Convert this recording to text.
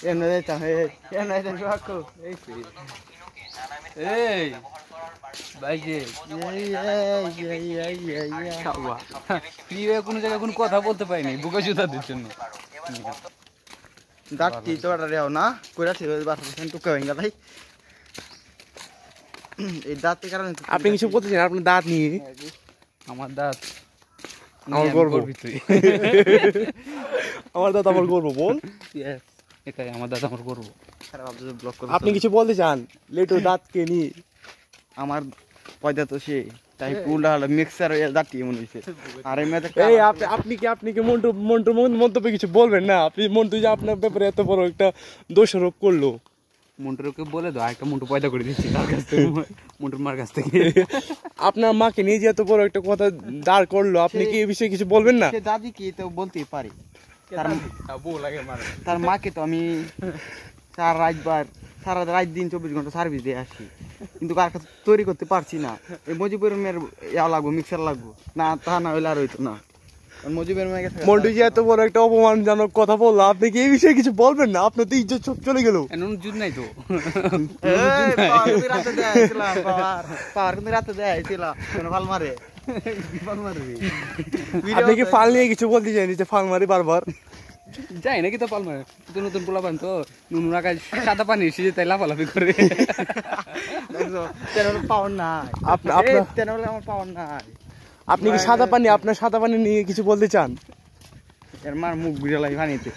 এমনি যাইতাম এমনি যাইতাম সোহাগো এই ভাই যে ফ্রি হয়ে কোনো জায়গায় কোনো কথা বলতে পারিনি বুকা জুতাদের জন্য দাঁতটি তো রেও না কইরা ছিল বাসা টুকা হয়ে গেল এই দাঁতের কারণে আপনি কিছু বলতেছেন আপনার দাঁত নিয়ে আমার দাঁত আমার গর্ব আমার দাঁত আমার গর্ব বল এটাই আমার দাঁত আমার গর্ব আপনি কিছু বলতে চান লেটু দাঁতকে নিয়ে আমার পয়দা তো সে তাই পুলা হলো মিক্সার হয়ে দাঁতি মনে হইছে আর এই মেয়েতে এই আপনি কি মন্টু মন্তব্যে কিছু বলবেন না আপনি মন্টু যে আপনার ব্যাপারে এত বড় একটা দোষারোপ করলো মন্টুরকে বলে দাও একটা মন্টু পয়দা করে দিচ্ছি তার কাছ থেকে মন্টুর মার কাছ থেকে আপনার মাকে নিয়ে যে এত বড় একটা কথা দাঁড় করলো আপনি কি এই বিষয়ে কিছু বলবেন না সে দাদি কি তো বলতেই পারি তার মাকে তো আমি সারা রাত দিন 24 ঘন্টা সার্ভিস দিয়ে আসি কিন্তু কার কাছে তৈরি করতে পারছি না এই মজিবুর মেয়ের ইয়া লাগবো মিক্সার লাগবো না তা না হইলে আর হইতো না মজিবুর মেয়ে গেছে মন্টু যে এত বড় একটা অপমানজনক কথা বললো আপনি কি এই বিষয়ে কিছু বলবেন না আপনার তো ইজ্জত সব চলে গেল জুত নাই তো পাওয়ার কিন্তু রাতে দেয়াইছিলাম ফাল মারে আপনি কি ফাল নিয়ে কিছু বলতে চান যে ফাল মারি বারবার যাই নাকি তো পালমার নতুন নতুন পোলা পান তো নুন রাখায় সাদা পানি এসে তাই লাফালাফি করে পাওয়ার নাই আমার পাওয়ার নাই আপনি কি আপনার সাদা পানি নিয়ে কিছু বলতে চান এর মার মুখ বিড়ালাই পানিতে